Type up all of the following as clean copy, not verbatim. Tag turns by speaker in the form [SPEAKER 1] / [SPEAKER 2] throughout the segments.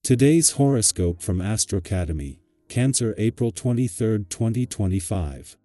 [SPEAKER 1] Today's horoscope from Astro Academy, Cancer, April 23, 2025.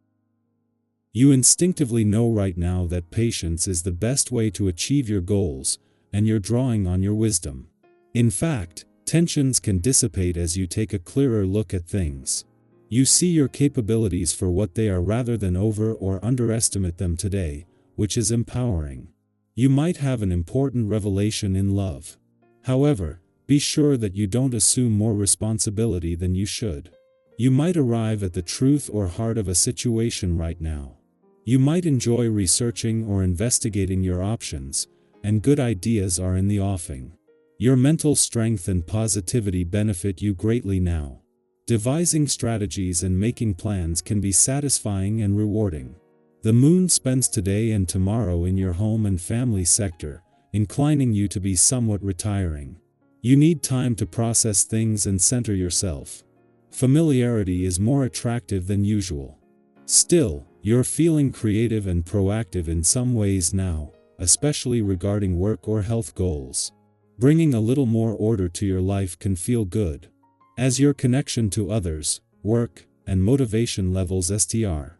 [SPEAKER 1] You instinctively know right now that patience is the best way to achieve your goals, and you're drawing on your wisdom. In fact, tensions can dissipate as you take a clearer look at things. You see your capabilities for what they are rather than over or underestimate them today, which is empowering. You might have an important revelation in love. However, be sure that you don't assume more responsibility than you should. You might arrive at the truth or heart of a situation right now. You might enjoy researching or investigating your options, and good ideas are in the offing. Your mental strength and positivity benefit you greatly now. Devising strategies and making plans can be satisfying and rewarding. The moon spends today and tomorrow in your home and family sector, inclining you to be somewhat retiring. You need time to process things and center yourself. Familiarity is more attractive than usual. Still, you're feeling creative and proactive in some ways now, especially regarding work or health goals. Bringing a little more order to your life can feel good, as your connection to others, work, and motivation levels str.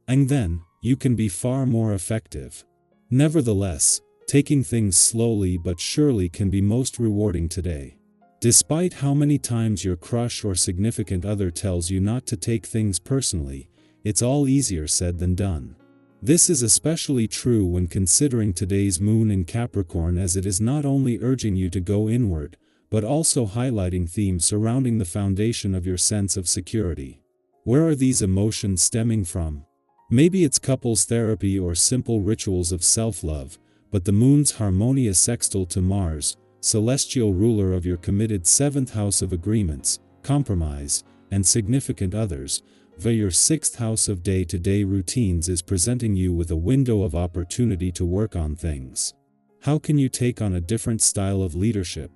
[SPEAKER 1] And then, you can be far more effective. Nevertheless, taking things slowly but surely can be most rewarding today. Despite how many times your crush or significant other tells you not to take things personally, it's all easier said than done. This is especially true when considering today's moon in Capricorn, as it is not only urging you to go inward, but also highlighting themes surrounding the foundation of your sense of security. Where are these emotions stemming from? Maybe it's couples therapy or simple rituals of self-love, but the moon's harmonious sextile to Mars, celestial ruler of your committed 7th house of agreements, compromise, and significant others, via your 6th house of day-to-day routines, is presenting you with a window of opportunity to work on things. How can you take on a different style of leadership?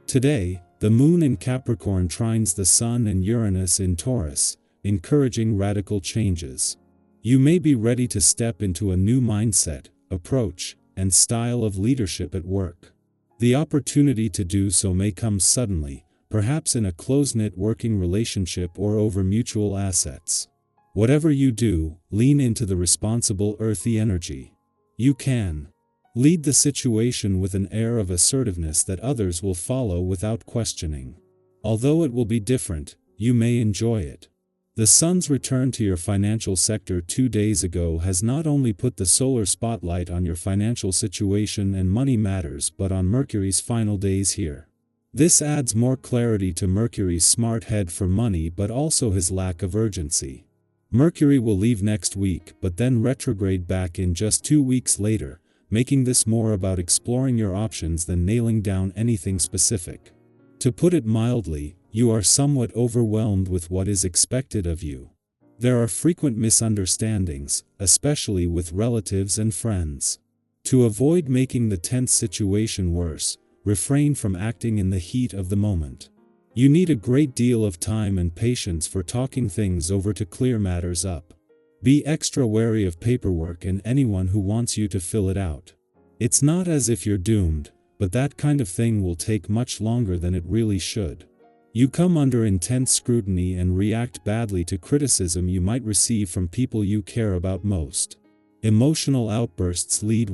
[SPEAKER 1] Today, the moon in Capricorn trines the sun and Uranus in Taurus, encouraging radical changes. You may be ready to step into a new mindset, approach, and style of leadership at work. The opportunity to do so may come suddenly, perhaps in a close-knit working relationship or over mutual assets. Whatever you do, lean into the responsible earthy energy. You can lead the situation with an air of assertiveness that others will follow without questioning. Although it will be different, you may enjoy it. The sun's return to your financial sector 2 days ago has not only put the solar spotlight on your financial situation and money matters, but on Mercury's final days here. This adds more clarity to Mercury's smart head for money, but also his lack of urgency. Mercury will leave next week, but then retrograde back in just 2 weeks later, making this more about exploring your options than nailing down anything specific. To put it mildly, you are somewhat overwhelmed with what is expected of you. There are frequent misunderstandings, especially with relatives and friends. To avoid making the tense situation worse, refrain from acting in the heat of the moment. You need a great deal of time and patience for talking things over to clear matters up. Be extra wary of paperwork and anyone who wants you to fill it out. It's not as if you're doomed, but that kind of thing will take much longer than it really should. You come under intense scrutiny and react badly to criticism you might receive from people you care about most. Emotional outbursts lead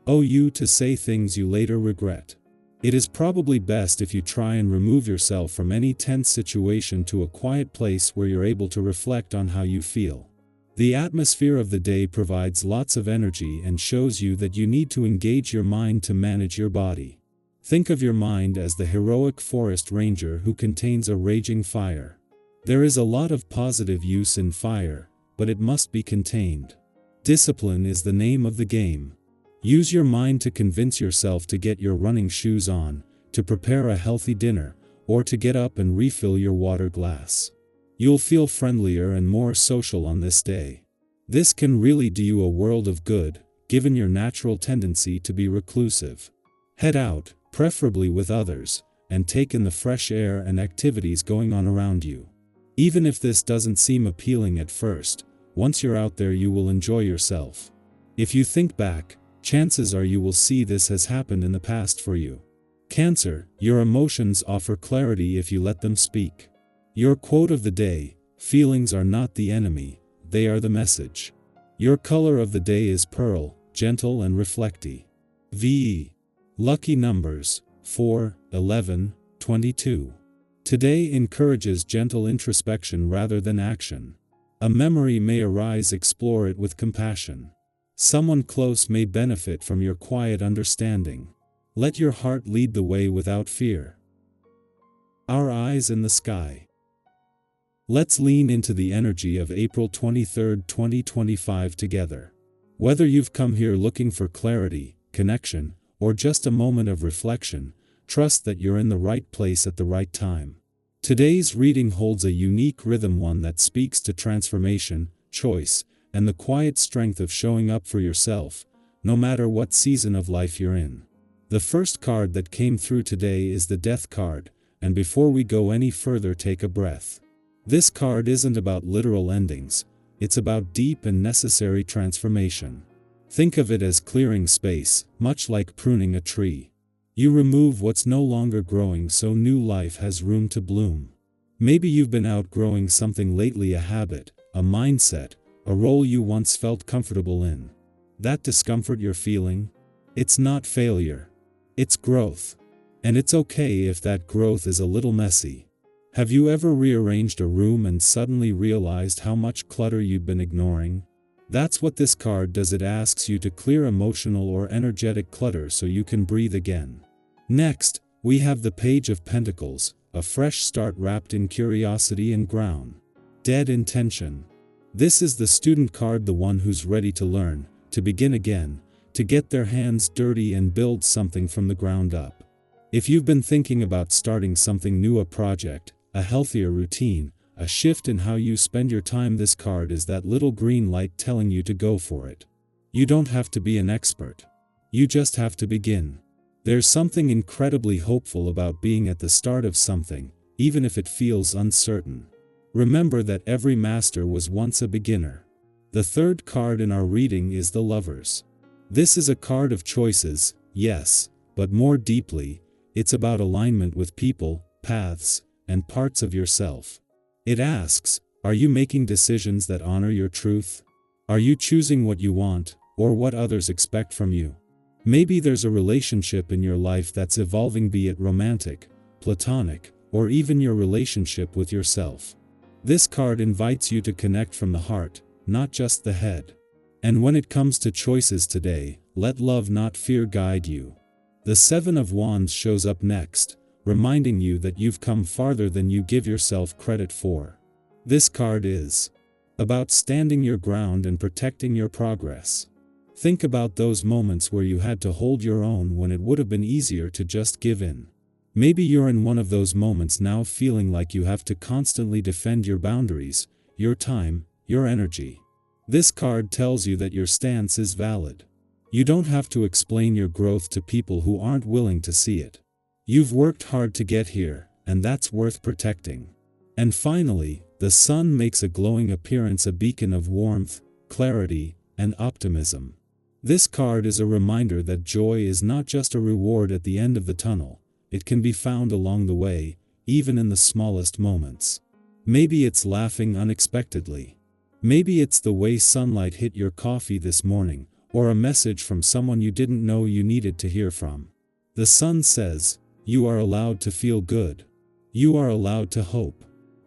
[SPEAKER 1] you to say things you later regret. It is probably best if you try and remove yourself from any tense situation to a quiet place where you're able to reflect on how you feel. The atmosphere of the day provides lots of energy and shows you that you need to engage your mind to manage your body. Think of your mind as the heroic forest ranger who contains a raging fire. There is a lot of positive use in fire, but it must be contained. Discipline is the name of the game. Use your mind to convince yourself to get your running shoes on, to prepare a healthy dinner, or to get up and refill your water glass. You'll feel friendlier and more social on this day. This can really do you a world of good, given your natural tendency to be reclusive. Head out, preferably with others, and take in the fresh air and activities going on around you. Even if this doesn't seem appealing at first, once you're out there you will enjoy yourself. If you think back, chances are you will see this has happened in the past for you. Cancer, your emotions offer clarity if you let them speak. Your quote of the day: feelings are not the enemy, they are the message. Your color of the day is pearl, gentle and reflecty. VE. Lucky numbers: 4, 11, 22. Today encourages gentle introspection rather than action. A memory may arise, explore it with compassion. Someone close may benefit from your quiet understanding. Let your heart lead the way without fear. Our eyes in the sky. Let's lean into the energy of April 23, 2025 together. Whether you've come here looking for clarity, connection, or just a moment of reflection, trust that you're in the right place at the right time. Today's reading holds a unique rhythm, one that speaks to transformation, choice, and the quiet strength of showing up for yourself, no matter what season of life you're in. The first card that came through today is the Death card, and before we go any further, take a breath. This card isn't about literal endings, it's about deep and necessary transformation. Think of it as clearing space, much like pruning a tree. You remove what's no longer growing so new life has room to bloom. Maybe you've been outgrowing something lately, a habit, a mindset, a role you once felt comfortable in. That discomfort you're feeling? It's not failure. It's growth. And it's okay if that growth is a little messy. Have you ever rearranged a room and suddenly realized how much clutter you'd been ignoring? That's what this card does. It asks you to clear emotional or energetic clutter so you can breathe again. Next, we have the Page of Pentacles, a fresh start wrapped in curiosity and grounded intention. This is the student card, the one who's ready to learn, to begin again, to get their hands dirty and build something from the ground up. If you've been thinking about starting something new, a project, a healthier routine, a shift in how you spend your time, this card is that little green light telling you to go for it. You don't have to be an expert. You just have to begin. There's something incredibly hopeful about being at the start of something, even if it feels uncertain. Remember that every master was once a beginner. The third card in our reading is the Lovers. This is a card of choices, yes, but more deeply, it's about alignment with people, paths, and parts of yourself. It asks, are you making decisions that honor your truth? Are you choosing what you want, or what others expect from you? Maybe there's a relationship in your life that's evolving, be it romantic, platonic, or even your relationship with yourself. This card invites you to connect from the heart, not just the head. And when it comes to choices today, let love not fear guide you. The Seven of Wands shows up next, reminding you that you've come farther than you give yourself credit for. This card is about standing your ground and protecting your progress. Think about those moments where you had to hold your own when it would have been easier to just give in. Maybe you're in one of those moments now, feeling like you have to constantly defend your boundaries, your time, your energy. This card tells you that your stance is valid. You don't have to explain your growth to people who aren't willing to see it. You've worked hard to get here, and that's worth protecting. And finally, the Sun makes a glowing appearance, a beacon of warmth, clarity, and optimism. This card is a reminder that joy is not just a reward at the end of the tunnel, it can be found along the way, even in the smallest moments. Maybe it's laughing unexpectedly. Maybe it's the way sunlight hit your coffee this morning, or a message from someone you didn't know you needed to hear from. The Sun says, you are allowed to feel good. You are allowed to hope.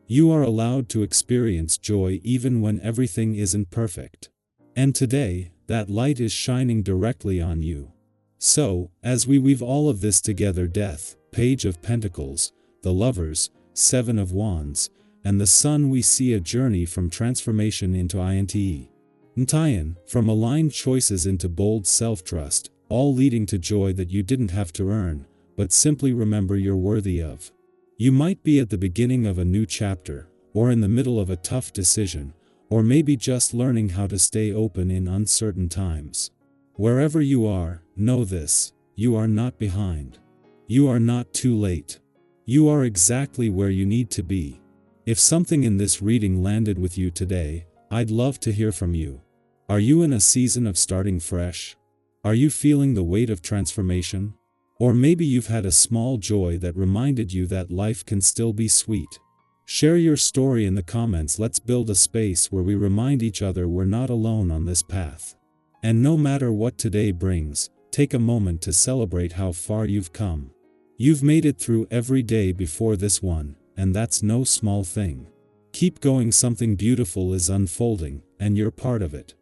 [SPEAKER 1] You are allowed to experience joy even when everything isn't perfect. And today, that light is shining directly on you. So, as we weave all of this together, Death, Page of Pentacles, the Lovers, Seven of Wands, and the Sun, we see a journey from transformation into Ntayan, from aligned choices into bold self-trust, all leading to joy that you didn't have to earn, but simply remember you're worthy of. You might be at the beginning of a new chapter, or in the middle of a tough decision, or maybe just learning how to stay open in uncertain times. Wherever you are, know this, you are not behind. You are not too late. You are exactly where you need to be. If something in this reading landed with you today, I'd love to hear from you. Are you in a season of starting fresh? Are you feeling the weight of transformation? Or maybe you've had a small joy that reminded you that life can still be sweet. Share your story in the comments. Let's build a space where we remind each other we're not alone on this path. And no matter what today brings, take a moment to celebrate how far you've come. You've made it through every day before this one, and that's no small thing. Keep going, something beautiful is unfolding, and you're part of it.